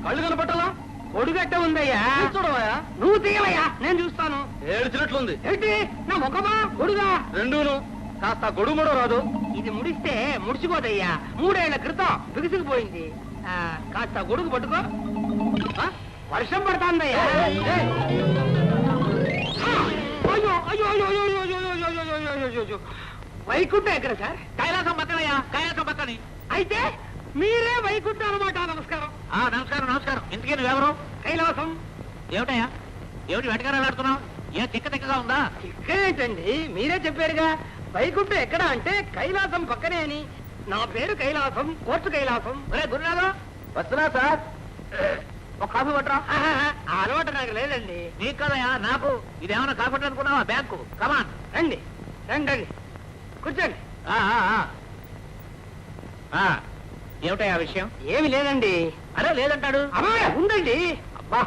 కళ్ళు కనపట్టాలా? కొడుగట్ట ఉందయ్యా, చూడవయ్యా. నువ్వు తీయవయ్యా, నేను చూస్తాను. ఏడ్చినట్లుంది. ఏంటి నా ముఖమా గొడుగా? రెండును. కాస్త గొడుగు కూడా రాదు. ఇది ముడిస్తే ముడిచిపోదయ్యా, 3 ఏళ్ల క్రితం బిగుసుకుపోయింది. కాస్త గొడుగు పట్టుకో. వర్షం పడుతుందయ్యా. అయ్యో అయ్యో అయ్యో అయ్యో అయ్యో. వైకుంఠం ఎక్కడ సార్? కైలాసం పక్కనయ్యా, కైలాసం పక్కని. అయితే మీరే వైకుంఠం అనమాట. నమస్కారం. నమస్కారం నమస్కారం. ఇంతకీ నువ్వెవరు? కైలాసం. ఏమిటయ్యా, ఏమిటి వెటకారాడుతున్నావు? ఏ తిక్క తిక్కగా ఉందా? తిక్క ఏంటండి, మీరే చెప్పారుగా వైకుంఠం ఎక్కడ అంటే కైలాసం పక్కనే అని. నా పేరు కైలాసం, కోర్టు కైలాసం. ఒరే గురునాథం, వస్తున్నా సార్. ఒక కాఫీ పట్టరా? అలవాటు నాకు లేదండి. నీకు కదయా, నాకు. ఇదేమన్నా కాఫీ అనుకున్నావా? బ్యాంకు. కమాన్ రండి రండి రండి, కూర్చోండి. ఏమిటా ఆ విషయం? ఏమి లేదండి. అరే లేదంటాడు. ఉందండి. అబ్బా,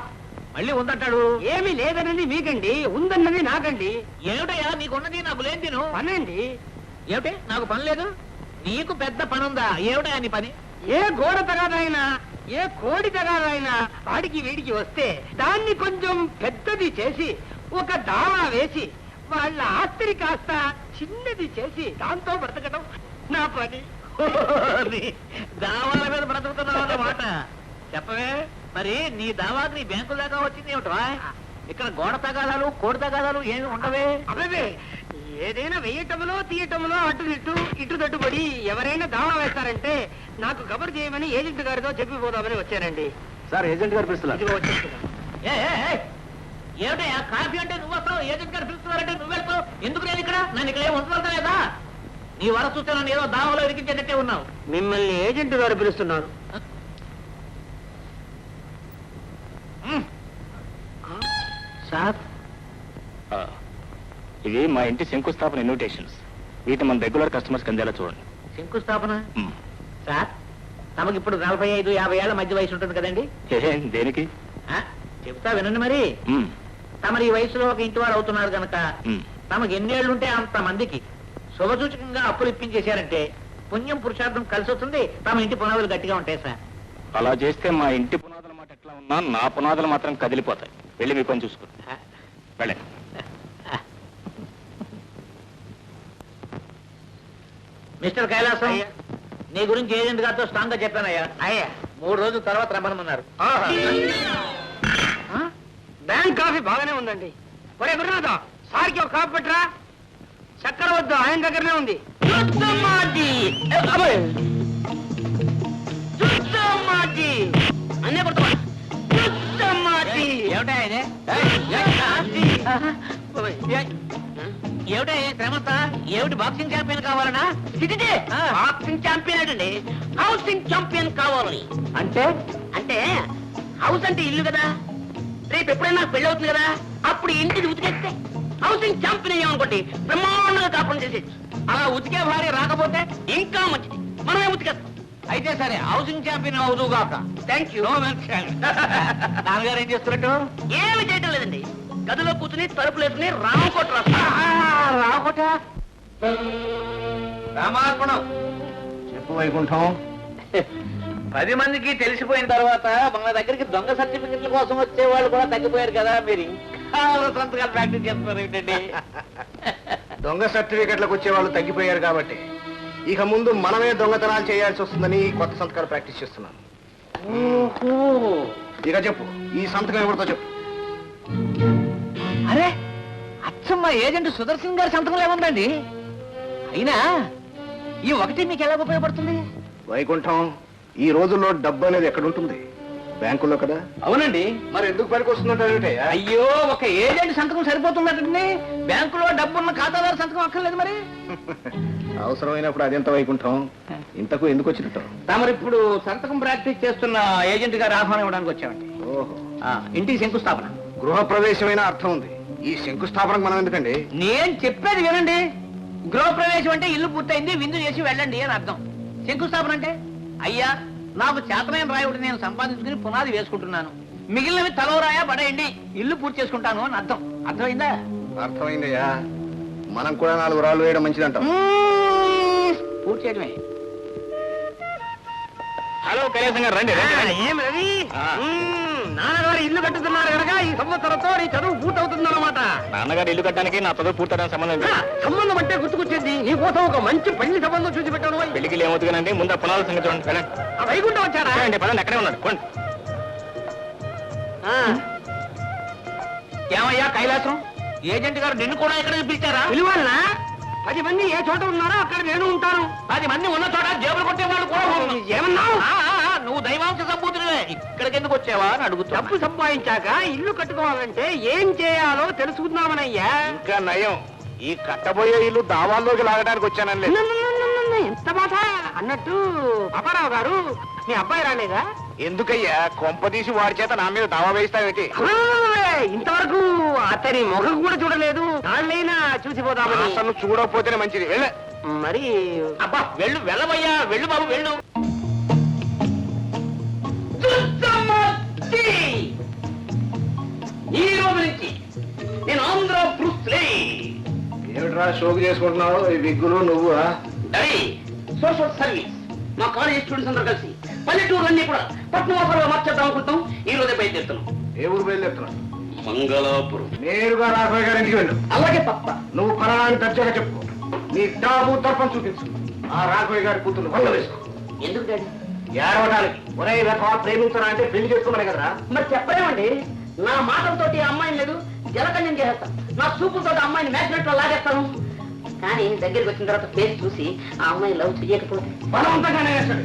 మళ్ళీ ఉందంటాడు. ఏమి లేదన్నది మీకండి, ఉందన్నది నాకండి. ఏమిటయ్యా నీకున్నది నాకు లేని తిను పనండి. ఏమిటి నాకు పని లేదు? నీకు పెద్ద పని ఉందా? ఏమిటయా నీ పని? ఏ గోడ తగాదైనా, ఏ కోడి తగాదైనా వాడికి వీడికి వస్తే దాన్ని కొంచెం పెద్దది చేసి ఒక దావా వేసి వాళ్ళ ఆస్తిని కాస్త చిన్నది చేసి దాంతో బ్రతకడం నా పని. దావాల మీద బ్రతుకుతున్నావు అన్నమాట. చెప్పవే మరి, నీ దావాకి నీ బ్యాంకు దాకా వచ్చింది ఏమిటా? ఇక్కడ గోడ తగాదాలు కోడి తగాదాలు ఏమి ఉండవే? అవే ఏదైనా వేయటంలో తీయటంలో అటు ఇటు ఇటు తట్టుబడి ఎవరైనా దావా వేస్తారంటే నాకు కబర్ చేయమని ఏజెంట్ గారితో చెప్పిపోదామని వచ్చానండి. సార్ ఏజెంట్ గారు పిలుస్తున్నారు. ఏమిటయ్యా కాఫీ అంటే నువ్వు వస్తావు, ఏజెంట్ గారు పిలుస్తున్నారంటే నువ్వు వెళ్తావు. ఎందుకు నేను ఇక్కడ? నన్ను ఇక్కడ ఏం ఉంచవలసిన లేదా? నీ వర చూస్తే నన్ను ఏదో దావలో ఇరికించేటట్టే ఉన్నావు. మిమ్మల్ని ఏజెంట్ గారు పిలుస్తున్నారు. సార్, ఇవి మా ఇంటి శంకుస్థాపన ఇన్విటేషన్స్. వీటిని మన రెగ్యులర్ కస్టమర్స్ అందేలా చూడండి. శంకుస్థాపన? సార్, తమకి ఇప్పుడు 45-50 ఏళ్ల మధ్య వయసు ఉంటుంది కదండి? దేనికి? చెప్తా వినండి మరి. తమరి ఈ వయసులో ఒక ఇంటి వారు అవుతున్నారు కనుక తమకు ఎన్నేళ్లుంటే అంత మందికి శుభసూచకంగా అప్పులు ఇప్పించేశారంటే పుణ్యం పురుషార్థం కలిసి వస్తుంది. తమ ఇంటి పునాదులు గట్టిగా ఉంటాయి సార్. అలా చేస్తే మా ఇంటి పునాదుల మాట ఎట్లా ఉన్నా నా పునాదులు మాత్రం కదిలిపోతాయి. వెళ్ళి మీ పని చూసుకో. వెళ్ళే. మిస్టర్ కైలాసం, నీ గురించి ఏజెంట్ గారితో స్ట్రాంగ్ గా చెప్పానయ్యా. అయ్యా 3 రోజుల తర్వాత రమ్మనమన్నారు. బ్యాంక్ కాఫీ బాగానే ఉందండి. ఒరే గురునాథ, సార్కి ఒక కాఫీ పెట్టరా. చక్కెర వద్దు, ఆయన దగ్గరనే ఉంది. అన్నీ కొడుతున్నా. ఏమిటా ఇది? ఏమిటా శ్రమంతా? ఏమిటి బాక్సింగ్ ఛాంపియన్ కావాలనా? బాక్సింగ్ ఛాంపియన్ అండి, హౌసింగ్ ఛాంపియన్ కావాలని. అంటే అంటే హౌస్ అంటే ఇల్లు కదా. రేపు ఎప్పుడైనా పెళ్లి అవుతుంది కదా, అప్పుడు ఇంటిని ఉతికేస్తే హౌసింగ్ ఛాంపియన్ అయ్యామనుకోండి, బ్రహ్మాండంగా కాపురం చేసేది. అలా ఉతికే భార్య రాకపోతే ఇంకా మంచిది, మనమే ఉతికేస్తాం. అయితే సరే, హౌసింగ్ ఛాంపియన్ అవుదుగాక. Thank you. నాన్నగారు ఏం చేస్తున్నట్టు? ఏమి చేయటం లేదండి, గదిలో కూర్చుని తలుపులు వేసుకుని రామకోట రామకోట రామార్పణం. చెప్పు వైకుంఠం. 10 మందికి తెలిసిపోయిన తర్వాత మన దగ్గరికి దొంగ సర్టిఫికెట్ల కోసం వచ్చే వాళ్ళు కూడా తగ్గిపోయారు కదా. మీరు ఇంకా సంతకాలు ప్రాక్టీస్ చేస్తున్నారు ఏంటండి? దొంగ సర్టిఫికెట్లకు వచ్చే వాళ్ళు తగ్గిపోయారు కాబట్టి ఇక ముందు మనమే దొంగతనాలు చేయాల్సి వస్తుందని కొత్త సంతకాలు ప్రాక్టీస్ చేస్తున్నాను. ఇక చెప్పు, ఈ సంతకం ఎవరితో చెప్పు. అరే అచ్చమ్మ ఏజెంట్ సుదర్శన్ గారి సంతకం ఏముందండి? అయినా ఈ ఒకటి మీకు ఎలా ఉపయోగపడుతుంది? వైకుంఠం, ఈ రోజుల్లో డబ్బు అనేది ఎక్కడుంటుంది? బ్యాంకుల్లో కదా. అవునండి. మరి ఎందుకు పనికి వస్తుందంటే? అయ్యో, ఒక ఏజెంట్ సంతకం సరిపోతుందండి. బ్యాంకులో డబ్బున్న ఖాతాదారు సంతకం అక్కర్లేదు మరి. అవసరమైనప్పుడు అదెంత వైకుంఠం, ఇంతకు ఎందుకు వచ్చినట్టు? తమరిప్పుడు సంతకం ప్రాక్టీస్ చేస్తున్న ఏజెంట్ గారు ఆహ్వానం ఇవ్వడానికి వచ్చామండి. ఓహో, ఇంటికి శంకుస్థాపన. గృహ ప్రవేశమైన అర్థం ఉంది, ఈ శంకుస్థాపనకు మనం ఎందుకండి? నేను చెప్పేది వినండి. గృహ ప్రవేశం అంటే ఇల్లు పూర్తయింది, విందు చేసి వెళ్ళండి అని అర్థం. శంకుస్థాపన అంటే, అయ్యా నాకు చేతనైన రాయుడు నేను సంపాదించుకుని పునాది వేసుకుంటున్నాను, మిగిలినవి తలవరాయా పడేయండి, ఇల్లు పూర్తి చేసుకుంటాను అని అర్థం. అర్థమైందా? అర్థమైందయ్యా. మనం కూడా 4 రాళ్ళు వేయడం మంచిదంటాం. పూర్తి చేయడమే. హలో కైలాసం గారు రండి రండి, రండి. ఏం రవి ఆ. నాన్నగారు ఇల్లు కట్టుతున్నారు కనుక ఈ సంవత్సరంతో నీ చదువు పూర్తవుతుందన్నమాట. నాన్నగారు ఇల్లు కట్టడానికి నా చదువు పూర్తవడానికి సంబంధం లేదు. సంబంధం అంటే గుర్తుకొచ్చింది, నీ కోసం ఒక మంచి పెళ్లి సంబంధం చూసి పెట్టాను. పెళ్లికి ఏమవుతుందండి, ముందు ఆ పునాదుల సంగతి చూడండి. వెళ్ళండి. ఆ వైకుంఠం వచ్చారా? అండి పదండి, అక్కడే ఉన్నాడు. పోండి. ఏమయ్యా కైలాసం, ఏజెంట్ గారు నిన్ను కూడా ఇక్కడ పిలిచారా? పిలువాలనా? 10 మంది ఏ చోట ఉన్నారో అక్కడ నేను ఉంటాను. 10 మంది ఉన్న చోట జేబులు కొట్టే వాళ్ళు కూడా ఏమన్నావు? నువ్వు దైవాంశ సంబూతుడివే, ఇక్కడికి ఎందుకు వచ్చావా అని అడుగుతా. డబ్బు సంపాదించాక ఇల్లు కట్టుకోవాలంటే ఏం చేయాలో తెలుసుకుందామనయ్యా. ఇంకా నయం, ఈ కట్టబోయే ఇల్లు దావాల్లోకి లాగడానికి వచ్చానని. ఎంత మాట అన్నట్టు అప్పారావు గారు, మీ అబ్బాయి రాలేదా? ఎందుకయ్యా కొంపదీసి వాడి చేత నా మీద దావా వేయిస్తావేటి? ఇంతవరకు అతని ముఖం కూడా చూడలేదు, దాళ్ళైనా చూసిపోదామని. అసలు చూడకపోతేనే మంచిది. వెళ్ళే మరి అబ్బా వెళ్ళు, వెళ్ళవయ్యా, వెళ్ళు బాబు వెళ్ళు. ఈ రోజు నుంచి నేను ఆంధ్ర బ్రూస్లీ. ఏమిట్రా షోకు చేసుకుంటున్నావు? ఈ విగ్గులు నువ్వు సోషల్ సర్వీస్ మా కాలేజ్ స్టూడెంట్స్ అందరూ కలిసి పల్లెటూరులన్నీ కూడా పట్నవాసాలుగా మార్చేద్దాం అనుకుంటాం. ఈ రోజే బయలుదేరుతున్నాం. ఏ ఊరు బయలుదేరుతున్నావు? మంగళాపురం. నేరుగా రాఘవయ్య గారి ఇంటికి వెళ్ళు. అలాగే తప్ప. నువ్వు పలానాన్ని దర్జాగా చెప్పుకో. నీ డాబు తర్పం చూపించు. ఆ రాఘవయ్య గారి కూతురు వంద వేసుకో. ఎందుకు డాడీ? ఏడవడానికి. ఒరే రకమా ప్రేమించరా అంటే పెళ్లి చేసుకోమని కదరా. మరి చెప్పలేమండి, నా మాటలతోటి అమ్మాయిని లేదు జలకన్యం చేసేస్తాను, నా చూపులతో అమ్మాయిని మ్యాగ్నెట్ లో లాగేస్తాను. కానీ దగ్గరికి వచ్చిన తర్వాత ఫేస్ చూసి ఆ అమ్మాయి లవ్ చేయకపోతే బలవంతంగానే వేస్తాడు.